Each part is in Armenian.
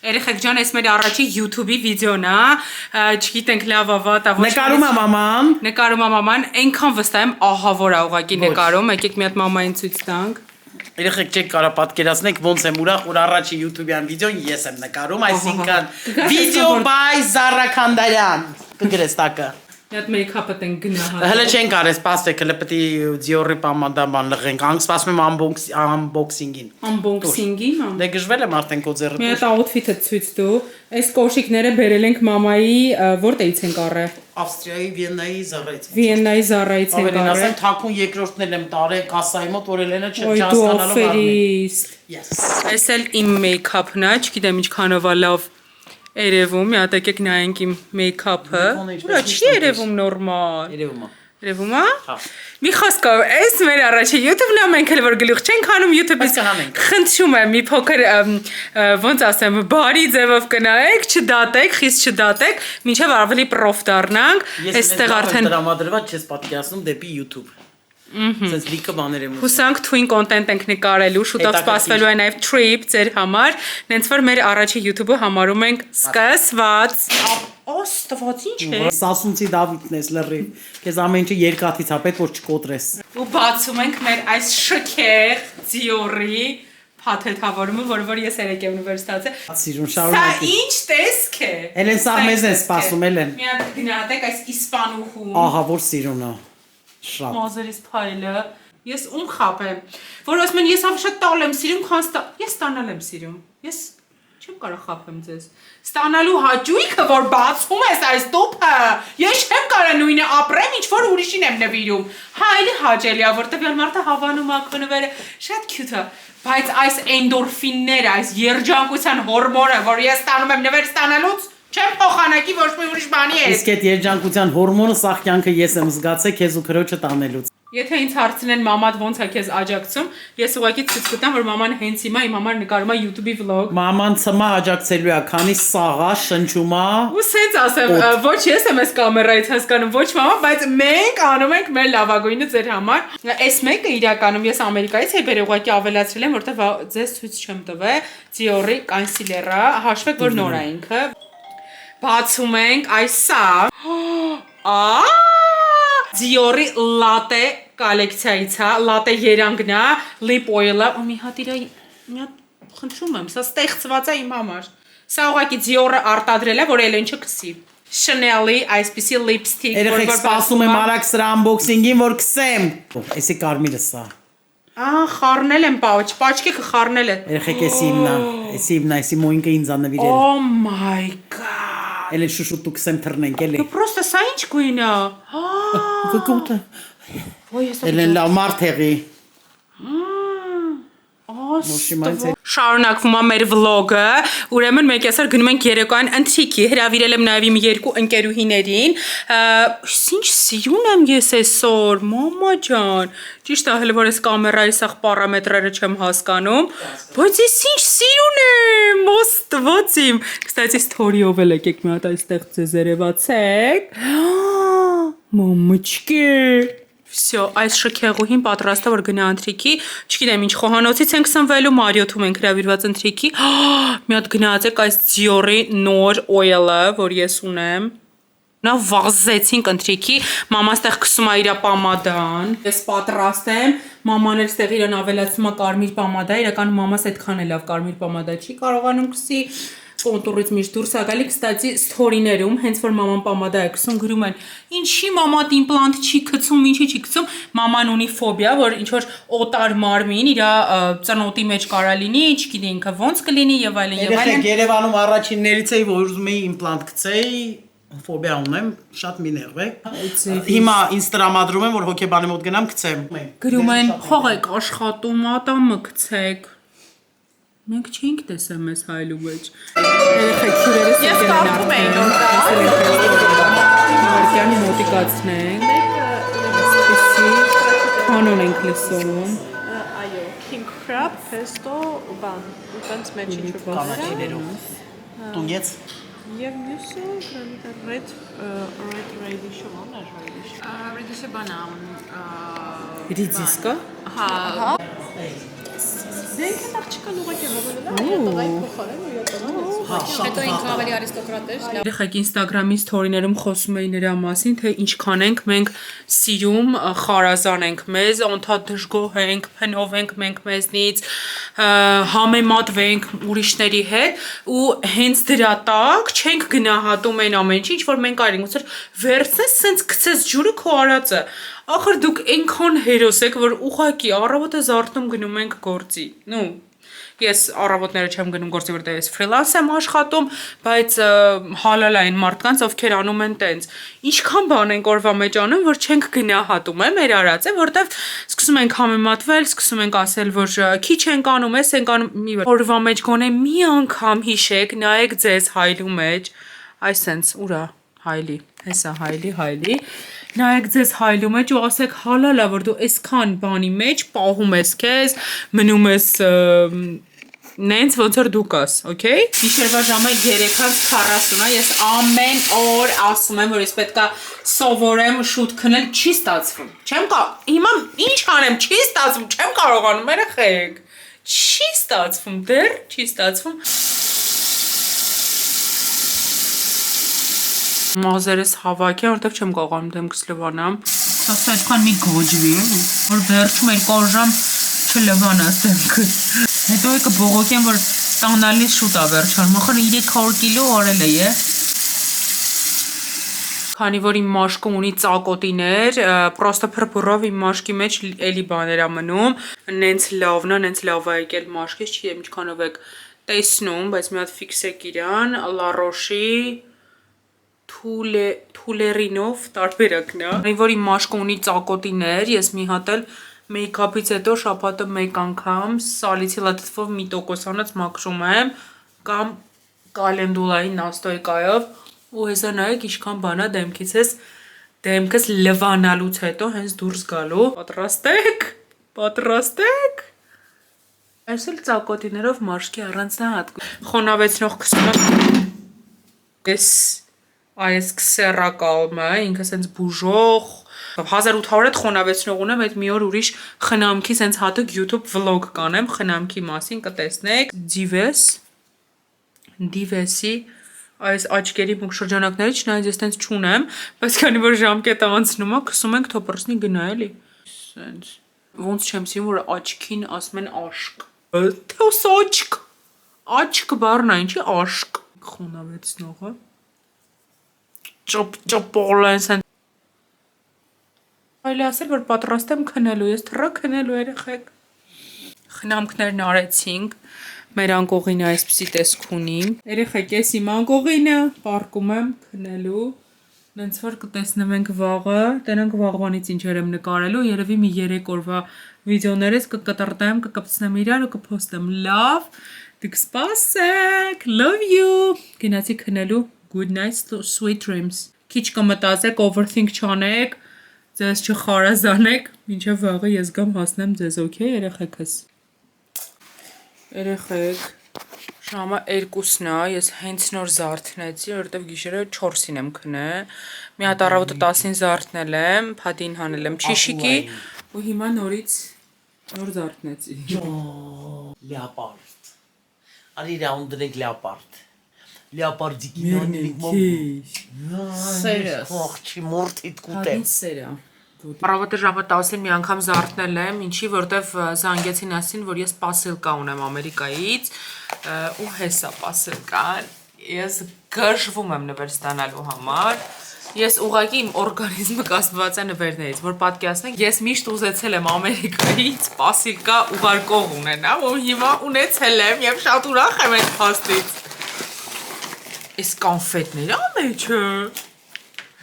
Երեխեք ջան, այս մեր առաջի YouTube-ի վիդեոն է, չգիտենք լավ է վատ է, նկարում է մաման։ Նկարում է մաման, այնքան վստահ եմ, ահա որ է ուղղակի նկարում, եկեք մի հատ մամային ցույց տանք։ Երեխեք չեք կարող պատկերացնեք ոնց եմ ուրախ, որ առաջի YouTube-յան վիդեոն ես եմ նկարում, այսինքն Video by Zara Khandarian։ Կգրես տակը։ Մի հատ մեյքափը տեն գնահատել։ Հələ չենք արել, սպասեք, հələ պետք է Dior-ի պամադաբան լղենք, սպասում եմ unboxing-ին։ Unboxing-ի, մամ։ Դե գժվել եմ արդեն քո ձեռը։ Մի հատ outfit-ը ցույց տու։ Այս կոշիկները բերել ենք մամայի, որտեղից ենք առել։ Ավստրիայի Վիեննայի Zara-ից։ Վիեննայի Zara-ից ենք Ավելին առել։ ասեմ, թաքուն երկրորդն եմ տարել կասայի մոտ, որ Էլենը Ոյ դու օֆերիստ։ Yes։ Այս էլ իմ մեյքափն է, չգիտեմ ինչքանով է լավ երևում, մի հատ եկեք նայենք իմ մեյքափը։ Ուրա չի երևում նորմալ։ Երևում է։ Երևում է։ Մի խոսքով, այս մեր առաջի YouTube-ն է, մենք էլ որ գլուխ չենք հանում YouTube-ից։ Խնդրում եմ մի փոքր ոնց ասեմ, բարի ձևով կնայեք, չդատեք, խիստ չդատեք, մինչև ավելի պրոֆ դառնանք։ Այստեղ արդեն դրամադրված չես պատկերացնում դեպի YouTube։ Սենց լիքը բաներ եմ ուզում։ Հուսանք թույն կոնտենտ ենք նկարելու, շուտով սպասվելու է նաև trip ձեր համար, նենց որ մեր առաջի YouTube-ը համարում ենք սկսված։ Ոստված ինչ է։ Սասունցի Դավիթն ես լրիվ։ Քեզ ամեն ինչը երկաթից է պետք որ չկոտրես։ Ու բացում ենք մեր այս շքեղ Dior-ի փաթեթավորումը, որ ես երեք եմ ունիվերսիտացել։ Սիրուն Սա շարունակի։ ինչ տեսք է։ Էլեն սա մեզ են սպասում, Էլեն։ Մի հատ գնահատեք այս իսպանուհուն։ Ահա որ սիրուն է։ Շատ։ Մազերից փայլը։ Ես ում խապեմ։ Որ ասում են ես շատ տալ եմ սիրում, քան ես ստանալ եմ սիրում։ Ես չեմ կարող խապեմ ձեզ։ Ստանալու հաճույքը, որ բացում ես այս տուփը, ես չեմ կարող նույնը ապրեմ, ինչ որ ուրիշին եմ նվիրում։ Հա, էլի հաճելի է, որ տվյալ մարդը հավանում է քնվերը, շատ cute է, բայց այս էնդորֆինները, այս երջանկության հորմոնը, որ ես ստանում եմ նվեր ստանալուց, չեմ փոխանակի ոչ մի ուրիշ բանի է։ Իսկ այդ երջանկության հորմոնը սաղ կյանքը ես եմ զգացել քեզ ու քրոջը տանելուց։ Եթե ինձ հարցնեն մամադ ոնց է քեզ աջակցում, ես ուղղակի ցույց կտամ, որ մաման հենց հիմա իմ համար նկարում է YouTube-ի vlog։ Մաման ցմա աջակցելու է, քանի սաղա շնչում է։ Ու սենց ասեմ, ոչ ես եմ այս կամերայից հասկանում, ոչ մամա, բայց մենք անում ենք մեր լավագույնը ձեր համար։ Այս մեկը իրականում ես Ամերիկայից էի բերել, ուղղակի ավելացրել եմ, որտեղ ձեզ ցույց չեմ տվել, Dior-ի կոնսիլերը, հաշվեք, որ նոր է ինքը։ Բացում ենք այսա։ Dior-ի latte կոլեկցիայից է, latte երանգն է, lip oil-ը, ու մի հատ խնդրում եմ, սա ստեղծված է իմ համար։ Սա ուղղակի Dior-ը արտադրել է, որ Էլեն չքսի։ Chanel-ի այսպիսի lipstick, Երեխեք սպասում եմ արագ սրա unboxing-ին, որ քսեմ։ Էսի կարմիրը սա։ Խառնել եմ պաչկը խառնել է։ Երեխեք էսի հիմնա, էսի մոյնկը ինձ ա նվիրել։ Oh my god։ Էլի շուշուտ ու քսեմ թռնենք, էլի։ Դու պրոստը սա ինչ գույն է։ Գգուտը։ Էլեն լավ մարդ եղի։ Շարունակվում է մեր վլոգը, ուրեմն մենք այսօր գնում ենք երեկոյան ընթրիքի, հրավիրել եմ նաև իմ երկու ընկերուհիներին, ինչ սիրուն եմ ես այսօր, մամա ջան, ճիշտ է հələ որ այս կամերայի սաղ պարամետրերը չեմ հասկանում, բայց ես ինչ սիրուն եմ, ոստված իմ, կստացի սթորիով էլ եկեք մի հատ այստեղ ձեզ երևացեք, մամմչկի Всё, այս շքեղուհին պատրաստ է որ գնա ընթրիքի, չգիտեմ ինչ խոհանոցից ենք սնվելու, Մարիոթում ենք հրավիրված ընթրիքի, մի հատ գնացեք այս Dior-ի նոր oil-ը, որ ես ունեմ, նա վազեցինք ընթրիքի, մաման ստեղ քսում է իր պամադան, ես պատրաստ եմ, մաման էլ ստեղ իրան ավելացնում է կարմիր պամադա, իրականում մամաս այդքան է լավ կարմիր պամադա չի կարողանում քսի կոնտուրից միշտ դուրս է գալի, կստացի սթորիներում, հենց որ մաման պամադա է քսում, գրում են, ինչի մամատ իմպլանտ չի քցում, ինչի չի քցում, մաման ունի ֆոբիա, որ ինչ որ օտար մարմին իր ծնոտի մեջ կարա լինի, չգիտի ինքը ոնց կլինի եւ այլն եւ այլն։ Երեխեք Երևանում առաջիններից էի, որ ուզում էի իմպլանտ գցեի, ֆոբիա ունեմ, շատ մի նեղվեք։ Հիմա ինձ տրամադրում են, որ հոգեբանի մոտ գնամ գցեմ։ Գրում են, փողեք աշխատում, ատամը գցեք։ Մենք չենք տեսել մեզ հայլու մեջ։ Երեխեք հյուրերս Ես կարդում էի նոր Մարկյանի մոտիկացնենք։ Այսպիսի կանոն ենք լսում։ Այո, king crab, pesto ու բան, ու տենց մեջ ինչ-որ բաներ։ Տունյեց։ Եվ մյուսը red radish-ը ո՞ն է radish։ Ռեդիշը բանա։ Ռիդիսկա։ Հա։ Զենք է աղջկան ուղղակի հավելել, այդտեղի փոխարեն ու իրականորեն։ Հետո ինքը ավելի արիստոկրատ էր։ Երեխեք Instagram-ի story-ներում խոսում էին նրա մասին, թե ինչքան ենք մենք սիրում խարազան ենք մեզ, անդադ դժգոհ ենք, փնով ենք մենք մեզնից, համեմատվենք ուրիշների հետ ու հենց դրա տակ չենք գնահատում այն ամեն ինչ, որ մենք արինք, ոնց որ վերցնես, սենց գցես ջուրը քո արածը։ Ախր դուք այնքան հերոս եք, որ ուղղակի առավոտը զարթնում գնում ենք գործի։ Ну Ես առավոտները չեմ գնում գործի, որտեղ ես ֆրիլանս եմ աշխատում, բայց հալալ այն մարդկանց, ովքեր անում են տենց։ Ինչքան բան ենք օրվա մեջ անում, որ չենք գնահատում, մեր արածը, որտեղ սկսում ենք համեմատվել, սկսում ենք ասել, որ քիչ ենք անում, էս ենք անում, օրվա մեջ գոնե մի անգամ հիշեք, նայեք ձեզ հայլու մեջ, այսենց ուրա հայլի, հեսա հայլի նայեք ձեզ հայլու մեջ ու ասեք հալալա, որ դու այսքան բանի մեջ պահում ես քեզ, մնում ես նենց ոնց որ դու կաս, okay? Գիշերվա ժամը 3:40 է, ես ամեն օր ասում եմ, որ ես պետքա սովորեմ շուտ քնել, չի ստացվում։ Չեմ հիմա ինչ անեմ, չի ստացվում, չեմ կարողանում, երեխեք։ Չի ստացվում, դեռ չի ստացվում։ Մազերս հավաքի, որտեղ չեմ կարողանում դեմքս լվանամ։ Ասա այդքան մի գոջվի, որ վերջում 2 ժամ չլվանաս դեմքս։ Հետո եկը բողոքեմ, որ ստանալիս շուտ է վերջանում, ախր 300 կիլո արել է, Քանի որ իմ մաշկը ունի ծակոտիներ, պրոստը փրփուրով իմ մաշկի մեջ էլի բաներ ա մնում, նենց լավն է, նենց լավ է եկել մաշկից, չգիտեմ ինչքանով եք տեսնում, բայց մի հատ ֆիքսեք իրան, La Roche-ի Թուլերինով տարբերակն է։ Քանի որ իմ մաշկը ունի ծակոտիներ, ես մի հատ էլ մեյքափից հետո շաբաթը 1 անգամ սալիցիլատիվով 1% անց մաքրում եմ կամ կալենդուլայի նաստոյկայով ու հեսա նայեք ինչքան բանա դեմքս լվանալուց հետո հենց դուրս գալու։ Պատրաստեք։ Այս էլ ծակոտիներով մաշկի առանձնահատկություն։ Խոնավեցնող քսումը ես այս քսերակալմը, ինքը սենց բուժող 1800 հետ խոնավեցնող ունեմ, այդ մի օր ուրիշ խնամքի սենց հատուկ YouTube vlog կանեմ, խնամքի մասին կտեսնեք, Divesi այս աչկերի մուկ շրջանակների չնայած ես տենց չունեմ, բայց քանի որ ժամկետը անցնում է, քսում ենք թոփրսնի գնա էլի։ Սենց ոնց չեմ սիրում, որ աչքին ասում են աշկ։ Թե աչք։ Աչք բառն է, ինչի աշկ։ Խոնավեցնողը։ Ճոպոլեն սեն։ Այլ ասել, որ պատրաստ եմ քնելու, ես թռա քնելու երեխեք։ Խնամքներն արեցինք, մեր անկողինը այսպիսի տեսք ունի։ Երեխեք, ես իմ անկողինը պարկում եմ քնելու, նենց որ կտեսնվենք վաղը, տենանք վաղվանից ինչեր եմ նկարելու, երևի մի 3 օրվա վիդեոներս կկտրտեմ, կկպցնեմ իրար ու կփոստեմ, լավ, դուք սպասեք, love you, գնացի քնելու, good night, sweet dreams, քիչ կմտածեք, overthink չանեք, ձեզ չխարազանեք, մինչև վաղը ես գամ հասնեմ ձեզ, okay, երեխեքս։ Երեխեք, ժամը 2-ն է, ես հենց նոր զարթնեցի, որովհետև գիշերը 4-ին եմ քնել, մի հատ առավոտը 10-ին զարթնել եմ, փադին հանել եմ չիշիկի ու հիմա նորից նոր զարթնեցի։ Լեապարդ։ Արի ռաունդ դրենք լեապարդ։ Լեապարդիկին Սերս։ Ողջի մորթիդ կուտեմ։ Փադին սերա։ Առավոտը ժամը 10-ին մի անգամ զարթնել եմ, ինչի որտեվ զանգեցին ասին, որ ես պասելկա ունեմ Ամերիկայից ու հեսա պասելկան, ես գժվում եմ նվեր ստանալու համար, ես ուղղակի իմ օրգանիզմը կազմված է նվերներից, որ պատկերացնեք, ես միշտ ուզեցել եմ Ամերիկայից պասելկա ուղարկող ունենամ ու հիմա ունեցել եմ և շատ ուրախ եմ այդ փաստից։ Այս կանֆետները մեջը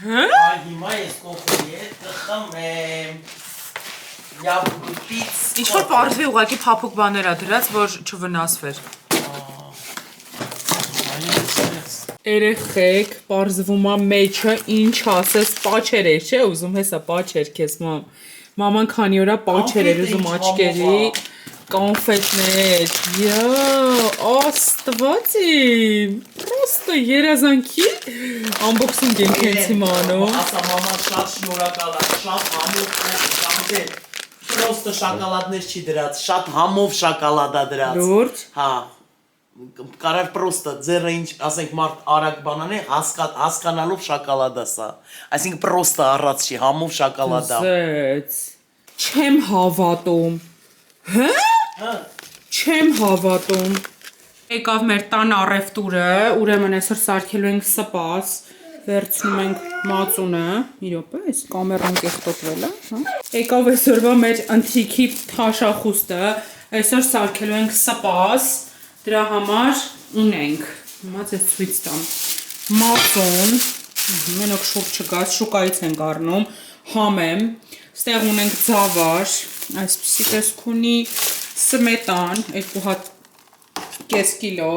Այ հիմա ես կոֆեի հետ կխմեմ։ Յաբուտից։ Ինչ-որ պարզվի ուղղակի փափուկ բաներ ա դրած, որ չվնասվեր։ Երեխեք, պարզվում ա մեջը ինչ ասես պաչեր էր, չէ՞ ուզում հեսա պաչեր քեզ մամ։ Մաման քանի օրա պաչեր էր ուզում աչկերի, կոնֆետներ, աստված իմ, պրոստը երազանքի ամբոքսինգ ենք հենց հիմա անում։ Ասա մաման շատ շնորհակալ է, շատ ամոթ է, Պրոստը շոկոլադներ չի դրած, շատ համով շոկոլադա դրած։ Լուրջ։ Հա։ Կարար պրոստը ձերը ինչ, ասենք մարդ արագ բանանի, հասկանալով շոկոլադա սա։ Այսինքն պրոստը առած չի, համով շոկոլադա։ Զեց։ Չեմ հավատում։ Հա։ Չեմ հավատում։ Եկավ մեր տան առևտուրը, ուրեմն այսօր սարքելու ենք սպաս, վերցնում ենք մածունը, մի րոպե, այս կամերան կեղտոտվել է, հա։ Եկավ այսօրվա մեր ընթրիքի թաշախուստը, այսօր սարքելու ենք սպաս, դրա համար ունենք, հիմա ձեզ ցույց տամ, մածուն, մենակ շուկ չկաց, շուկայից ենք առնում, համեմ, ստեղ ունենք ձավար, այսպիսի տեսք ունի, սմետան, 2 հատ կես կիլո,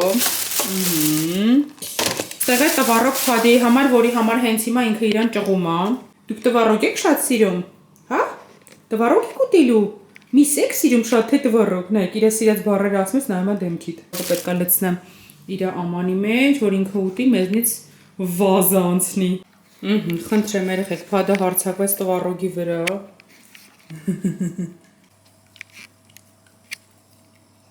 ստեղ է տվարոկ փադիի համար, որի համար հենց հիմա ինքը իրան ճղում է, դուք տվարոկ եք շատ սիրում, հա, տվարոկ եք ուտիլու, միս եք սիրում շատ թե տվարոկ, նայք, իրա սիրած բարերը ասում ես նայում է դեմքիդ, պետք է լցնեմ իրա ամանի մեջ, որ ինքը ուտի մեզնից վազը անցնի, խնդրեմ երեխեք, փադը հարցակվեց տվարոկի վրա,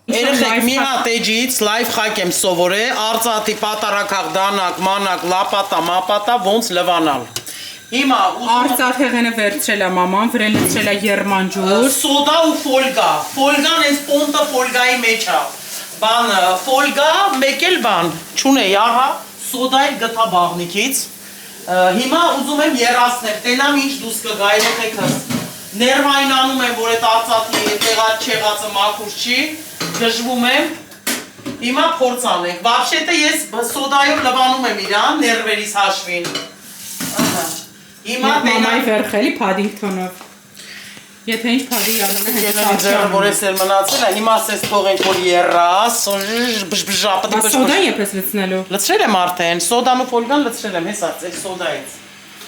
Երեխեք մի հատ էջից լայվ խակ եմ սովորել, արծաթի պատարակախ, դանակ, մանակ, լապատա, մապատա, ոնց լվանալ։ Հիմա արծաթ հեղենը վերցրել է մաման, վրան լցրել է երմանջուր, սոդա ու ֆոլգա, ֆոլգան այս պոնտը ֆոլգայի մեջ է, բան, ֆոլգա, մեկ էլ բան, չունեի, ահա, սոդա էլ գտա բաղնիկից, հիմա ուզում եմ երասնել, տենամ ինչ դուս կգա, երեխեքը, ներվայնանում եմ, որ այդ արծաթի տեղած չեղածը մաքուր չի, գժվում եմ, հիմա փորձ անենք, վաբշետը ես սոդայով լվանում եմ իրան, ներվերիս հաշվին, հիմա մամայի վերխելի Փադինգթոնով, եթե ինչ Փադի յալանը հենց Ձերը որ ես էլ մնացել է, հիմա ասես թողենք որ երաս, սոդան եպես լցնելու, լցրել եմ արդեն, սոդան ու ֆոլգան լցրել եմ, հես արծել սոդայից,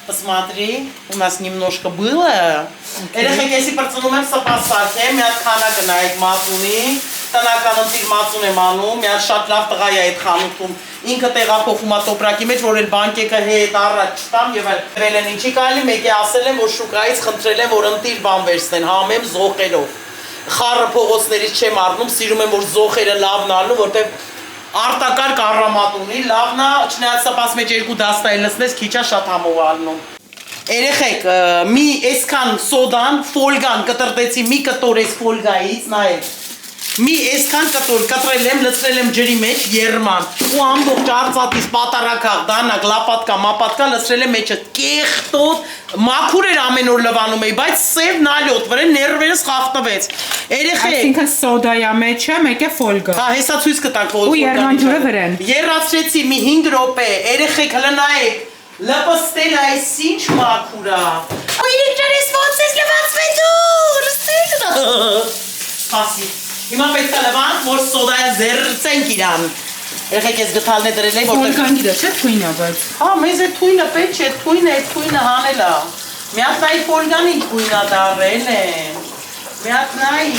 посмотри, у нас немножко было, երեխեք եսի պրծնում եմ սպաս սարքեմ, մի հատ քանա գնայիք մածունի, տնական ընտիր մածուն եմ անում, մի հատ շատ լավ տղա է այդ խանութում, ինքը տեղափոխում է տոպրակի մեջ, որ էլ բանկեկը հետ առաջ չտամ եւ այլ դրել են ինչի կարելի, մեկի ասել եմ, որ շուկայից խնդրել եմ, որ ընտիր բան վերցնեն, համեմ զոխերով, խառը փողոցներից չեմ առնում, սիրում եմ, որ զոխերը լավն առնում, որտեվ արտակարգ առամատ ունի, լավն է, չնայած սպաս մեջ 2 դաստայ լցնես, քիչա շատ համով առնում։ Երեխեք, մի այսքան սոդան, ֆոլգան կտրտեցի մի կտոր այս ֆոլգայից, նայեք։ Մի այսքան կտոր կտրել եմ, լցրել եմ ջրի մեջ երման ու ամբողջ արծաթից պատարակախ, դանակ, լապատկա, մապատկա լցրել եմ մեջը կեղտոտ, մաքուր էր ամեն օր լվանում էի, բայց սև նալյոտ, վրան ներվերս խախտվեց։ Երեխեք, այսինքն սոդայա մեջը, մեկ է ֆոլգա։ Հա, հեսա ցույց կտանք ու երմանջուրը վրան։ Երացրեցի մի 5 րոպե, երեխեք հլը նայեք, լպստել այս ինչ մաքուր է։ Ու իրենից ոնց ես լվացվելու, սպասի։ Հիմա պետք է լվանք, որ սոդայը զերծենք իրան։ Երեխեք ես գտալն է դրել եմ, որտեղ Ֆոլգան գիտես, չէ՞ թույն է, բայց։ Հա, մեզ է թույնը պետք չէ, թույնը հանել է։ Մի հատ նայի ֆոլգանի թույնը դարել է։ Մի հատ նայի։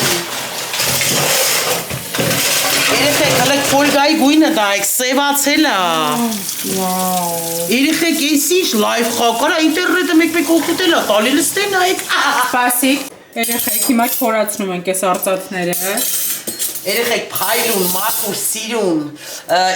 Երեխեք հլեք ֆոլգայի գույնը դայք, սևացել է։ Վաու։ Երեխեք ես ինչ լայվ խակարա, ինտերնետը մեկ-մեկ օգուտել է, տալի լստեն նայեք։ Սպասիկ, երեխեք հիմա չորացնում ենք այս արծաթները։ Երեխեք փայլուն, մաքուր, սիրուն,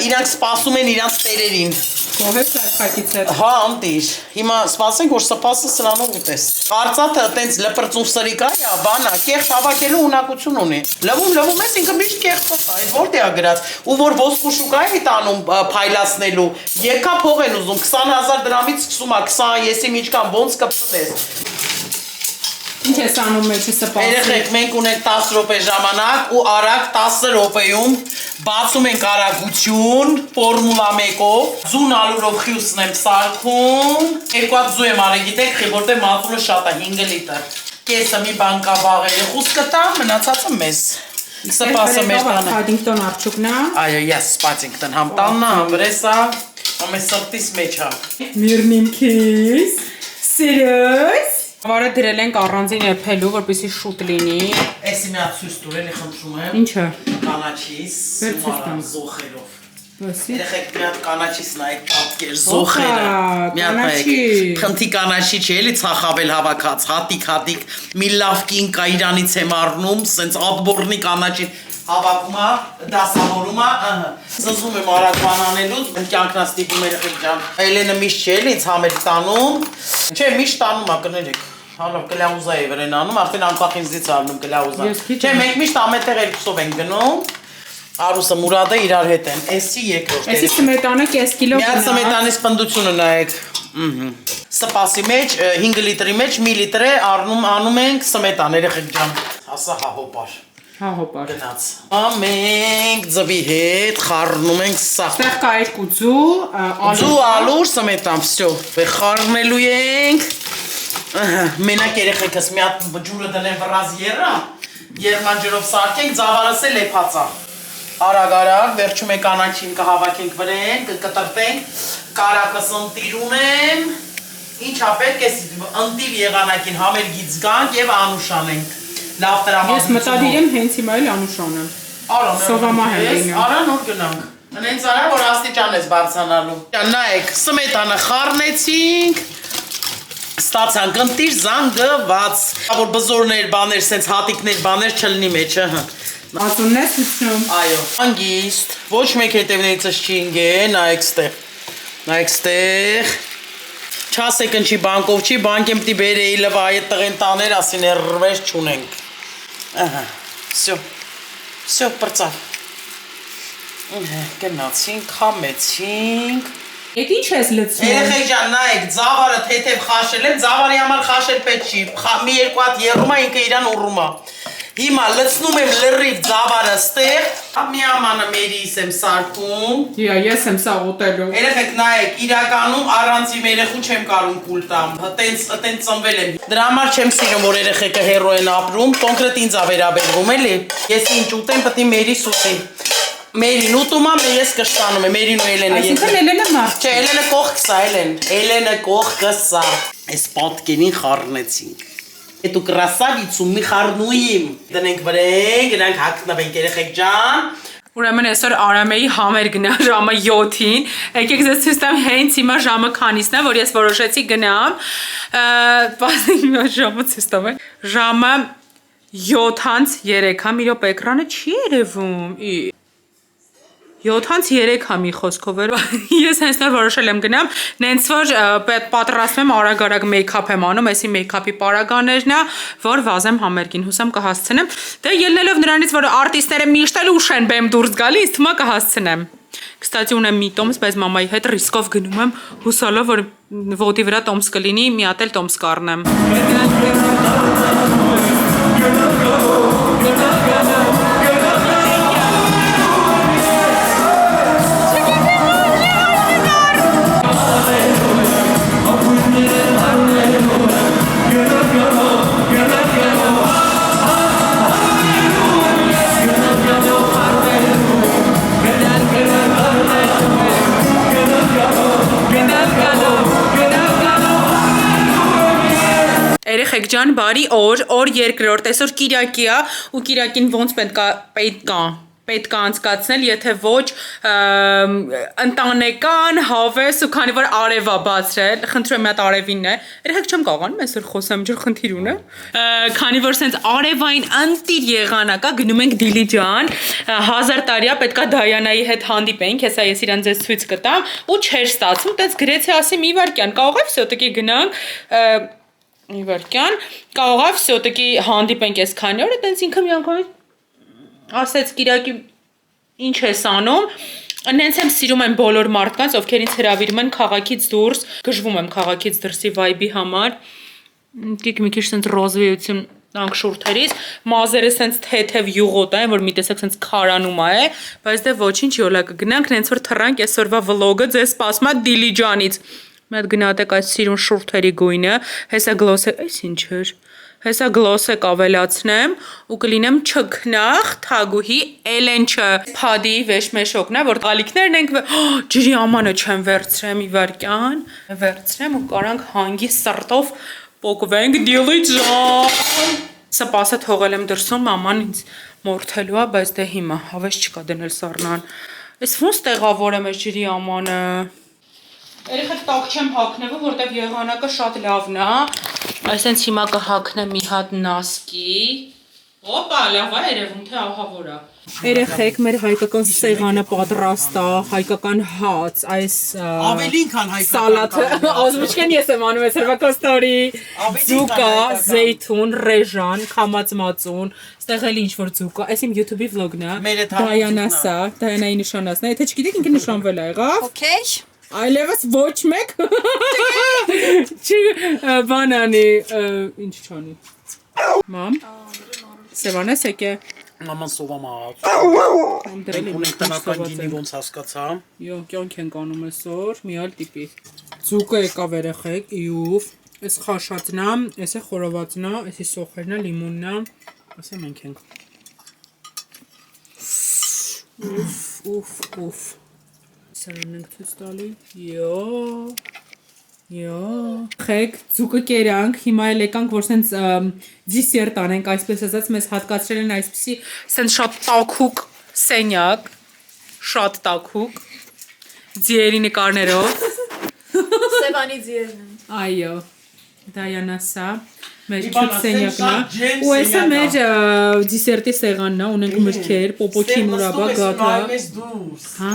իրանք սպասում են իրանց տերերին։ Կողես լայքակից հետ։ Հա, անտիր, հիմա սպասենք, որ սպասը սրանով ուտես։ Արծաթը տենց լպրծուն սրիկա է, բանա, կեղտ հավաքելու ունակություն ունի։ Լվում ես ինքը միշտ կեղտոտ է, այդ որտե է գրած, ու որ ոսկու շուկա է տանում փայլացնելու, եկա փող են ուզում, 20,000 դրամից սկսում է, 20 եսի միջքան ոնց կպցնես։ Ինչ ես անում մեջը սպասի։ Երեխեք, մենք ունենք 10 րոպե ժամանակ ու արագ 10 րոպեում բացում ենք արագություն, ֆորմուլա 1-ով, ձուն ալուրով խիուսն եմ սարքում, 2 հատ ձու եմ արել, գիտեք, որտեղ մածունը շատ է, 5 լիտր։ Կեսը մի բան կա վաղերը խուս կտամ, մնացածը մեզ։ Սպասը մեր տանը։ Փադինգթոն արջուկն է։ Այո, yes, Փադինգթոն, համ տաննա, համ վրեսա, համ է սրտիս մեջ է։ Միրնիմքիս։ Սիրուս։ Ավարը դրել ենք առանձին եփելու, որպեսզի շուտ լինի։ Էսի մի հատ ցույց տուր, էլի խնդրում եմ։ Ինչը։ Կանաչիս, սումարը, զոխերով։ Երեխեք մի հատ կանաչից նայեք պատկեր, զոխերը, մի հատ նայեք, խնդի կանաչի չի էլի ծախավել հավաքած, հատիկ, մի լավ կին կա իրանից եմ առնում, սենց ատբորնի կանաչի հավակումա, դասավորումա, զզում եմ արագ բանանելուց, կյանքնա ստիպում երեխեք ջան, Էլենը միշտ չի էլի ինձ համեր տանում, չէ միշտ տանում ա կներեք, հալով կլյաուզա է վրեն անում, արդեն անկախ ինձից առնում կլյաուզա, չէ մենք միշտ ամենտեղ երկուսով ենք գնում, Արուսը Մուրադը իրար հետ են, էսի երկրորդ Էսի սմետանը կես կիլո Միած սմետանից պնդությունը նայեք Սպասի մեջ, 5 լիտրի մեջ, 1 լիտր է անում ենք սմետան, երեխեք ջան Ասա հահոպար Հահոպար Գնաց Ամենք ձվի հետ խառնում ենք սաղ Ստեղ կա երկու ձու Ձու ալուր սմետան, վսյո Խառնելու ենք Մենակ երեխեքս մի հատ ջուրը դնեն վրազ երա Երման ջրով սարքենք, ձավարս է լեփածա Արագ, վերջում է կանաչին կհավաքենք վրեն, կկտրտենք, կարակս ընտիր ունեմ, ինչա պետք է ընտիր եղանակին համերգից գանք և անուշանենք, լավ տրամազություն։ Ես մտադիր եմ հենց հիմա էլ անուշանեմ։ Սովամա հենգինը։ Արա նոր գնանք, նենց արա, որ աստիճան ես բարձանալու։ Նայեք, սմետանը խառնեցինք, ստացանք ընտիր զանգված, որ բզորներ, բաներ, սենց հատիկներ, բաներ չլնի մեջը, Ածունն ես ուծնում։ Այո, անգիստ, ոչ մեկ հետևներիցս չի ինգե, նայեք ստեղ, չասեք ընչի բանկով չի, բանք եմ տի բեր էի լվա այդ տղեն տաներ, ասին է ռվես չունենք, վսյո, պրծավ, գնացինք, համեցինք, Եկ ինչ ես լծում։ Երեխեք ջան, նայեք, ձավարը թեթև խաշել եմ, ձավարի համար խաշել պետք չի, մի երկու հատ եռում է, ինքը իրան ուռում է Հիմա լցնում եմ լրիվ ձավարը ստեղ, մի ամանը մերիս եմ սարքում Ես եմ սա ուտելու Երեխեք նայեք, իրականում առանց իմ երեխու չեմ կարում կուլ տամ, տենց ծնվել եմ Դրա համար չեմ սիրում, որ երեխեքը հերո են ապրում, կոնկրետ ինձ ա վերաբերվում էլի Ես ինչ ուտեմ, պետք է մերիս ուտի Մերին ուտում ամ, ես կշտանում եմ, Մերին ու Էլենը Այսինքն Էլենը մարդ Չէ, Էլենը կողքս ա, Էլենը կողքս ա Այս պատկենին խառնեցինք Эту красавицу мы խառնույմ Դնենք վրեն, գնանք հագնվենք երեխեք ջան Ուրեմն այսօր Արամեի համերգն է ժամը 7-ին Եկեք ձեզ ցույց տամ հենց հիմա ժամը քանիսն է, որ ես որոշեցի գնամ Բացի ժամը ցույց տամ Ժամը 7:03 մի րոպե էկրանը չի երևում 7:03 մի խոսքով Ես հենց նոր որոշել եմ գնամ Նենց որ պատրաստում եմ արագ մեյքափ եմ անում Էսի մեյքափի պարագաներն է Որ վազեմ համերգին Հուսամ կհասցնեմ Դե ելնելով նրանից որ արտիստները միշտ էլ ուշ են բեմ դուրս գալիս Թվում է կհասցնեմ Կստացի ունեմ մի տոմս Բայց մամայի հետ ռիսկով գնում եմ Հուսալով որ ոտի վրա տոմս կլինի Մի հատ էլ տոմս կառնեմ Երեխեք ջան, բարի օր երկրորդ, այսօր Կիրակի է ու Կիրակին ոնց պետք է անցկացնել, եթե ոչ ընտանեկան, հավես ու քանի որ արև է բացրել, խնդրում եմ մի հատ արևինն է, երեխեք չեմ կարողանում այսօր խոսեմ, ջուր խնդիր ունեմ, քանի որ սենց արևային ընտիր եղանակ է, գնում ենք Դիլիջան, 1000 տարի է պետք է Դայանայի հետ հանդիպենք, հեսա ես իրան ձեզ ցույց կտամ ու չէր ստացվում, տենց գրեցի ասի մի վարքյան, կարող է վսյոտիկի գնանք Մի վարքյան, կարող է վսյոտիկի հանդիպենք ես քանի օր, տենց ինքը մի անգամից ասեց Կիրակի ինչ ես անում, նենց եմ սիրում եմ բոլոր մարդկանց, ովքեր ինձ հրավիրում են քաղաքից դուրս, գժվում եմ քաղաքից դրսի վայբի համար, մի քիչ սենց ռոզվեություն տանք շուրթերից, մազերը սենց թեթև յուղոտ են, որ մի տեսակ սենց քարանումա է, բայց դե ոչինչ յոլա կգնանք, նենց որ թռանք այսօրվա վլոգը ձեզ սպասում է Դիլիջանից Մի հատ գնահատեք այս սիրուն շուրթերի գույնը, հեսա գլոսը, այս ինչ էր, հեսա գլոսեք ավելացնեմ ու կլինեմ չքնախ թագուհի Էլենչը փադի վեշմեշոկն է, որ գալիքներն ենք, ջրի ամանը չեմ վերցրեմ մի վարքյան, վերցրեմ ու կարանք հանգիստ սրտով պոկվենք Դիլիջան Սպասը թողել եմ դրսում, մաման ինձ մորթելու է, բայց դե հիմա հավես չկա դնել սառնան Այս ոնց տեղավորեմ այս ջրի ամանը։ Երեխեք տակ չեմ հագնելու, որտեվ եղանակը շատ լավն է։ Այսենց հիմա կհագնեմ մի հատ նասկի։ Օպա, լավ է երևում, թե ահավոր է։ Երեխեք, մեր հայկական սեղանը պատրաստ է, հայկական հաց, այս Ավելին քան հայկական սալաթը, ազմուչքեն ես եմ անում, այս հրվակոստորի, ձուկա, զեյթուն, ռեժան, քամած մածուն, ստեղ էլ ինչ-որ ձուկա, այս իմ YouTube-ի վլոգն է, Դայանասա, Դայանայի նշանասն է, եթե չգիտեք ինքը նշանվել է եղավ։ Okay. Այլևս ոչ մեկ չի բանանի, ինչ չանի։ Մամ, Սևանես եկե։ Մաման սովամած։ Դրել եմ Ունենք տնական գինի ոնց հասկացա։ Յո, կյանք ենք անում այսօր, մի այլ տիպի։ Ձուկը եկավ երեխեք, իուվ, այս խաշածն է, այս է խորովածն է, այսի սոխերն է, լիմոնն է, ասե մենք ենք։ Ուֆ։ Սրանն ենք ցույց տալի։ Յո։ Խեք, ձուկը կերանք, հիմա էլ եկանք, որ սենց դիսերտ անենք, այսպես ասած, մեզ հատկացրել են այսպիսի սենց շատ տաքուկ սենյակ, շատ տաքուկ, ձիերի նկարներով։ Սևանի ձիերն են։ Այո, Դայանասա, մեր քիչ սենյակն է, ու այսա մեր դիսերտի սեղանն է, ունենք մրգեր, պոպոկի մուրաբա, գաթա։ Հա,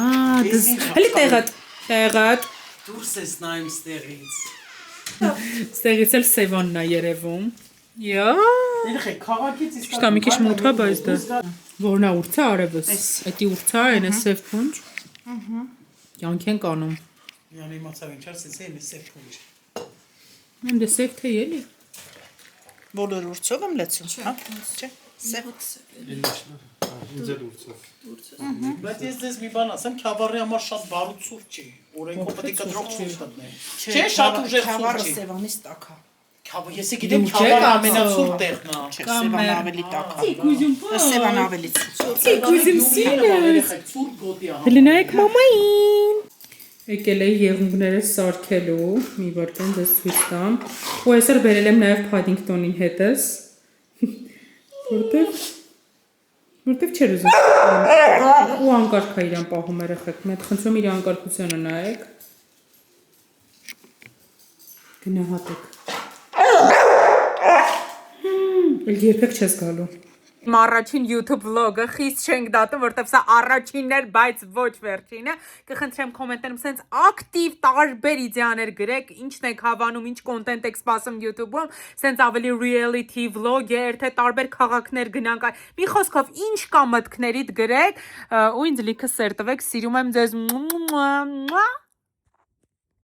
հəli տեղատ։ Դուրս ես նայում ստեղից։ Ստեղից էլ Սևանն է երևում։ Յա։ Երեխեք, քաղաքից իսկ Չտա մի քիչ մութ է, բայց դա որն է ուրցը արևս։ Էդի ուրցը այն է սև փունջ։ Կյանք ենք անում։ Յանի իմացավ ինչ ասես, այն է սև փունջ։ Եմ դե սև թե էլի։ Բոլոր ուրցով եմ լեցում, հա? Չէ։ Սև։ Բայց ես դες մի բան ասեմ, քավառի համար շատ բարու ցուրտ չի։ Օրենքով պետք է կտրող ցուրտ տնի։ Չէ, շատ ուժեղ ցուրտ չի։ Սևանից տակ է։ Քավը ես գիտեմ քավառը ամենացուրտ տեղն է։ Չէ, Սևան ավելի տակ է։ Կուզում Սևան ավելի ցուրտ։ Կուզում սիրես։ Ցուրտ գոտի է։ Հլինայեք մամային։ Եկել էի եղունգները սարքելու, մի վարքան ձեզ ցույց տամ։ Ու այսօր բերել եմ նաև Փադինգտոնին հետս։ Որտեվ չեր ուզում։ Ու անկարգ է իրան պահում երեխեք։ Մեկ խնդրում իր անկարգությունը նայեք։ Գնահատեք։ Էլ երբեք չես գալու։ Իմ առաջին YouTube vlog-ը խիստ չենք դատում, որտեվ սա առաջինն էր, բայց ոչ վերջինը։ Կխնդրեմ կոմենտներում սենց ակտիվ տարբեր իդեաներ գրեք, ինչն եք հավանում, ինչ կոնտենտ եք սպասում YouTube-ում, սենց ավելի reality vlog-եր, թե տարբեր քաղաքներ գնանք, մի խոսքով ինչ կա մտքներիդ գրեք, ու ինձ լիքը սեր տվեք, սիրում եմ ձեզ։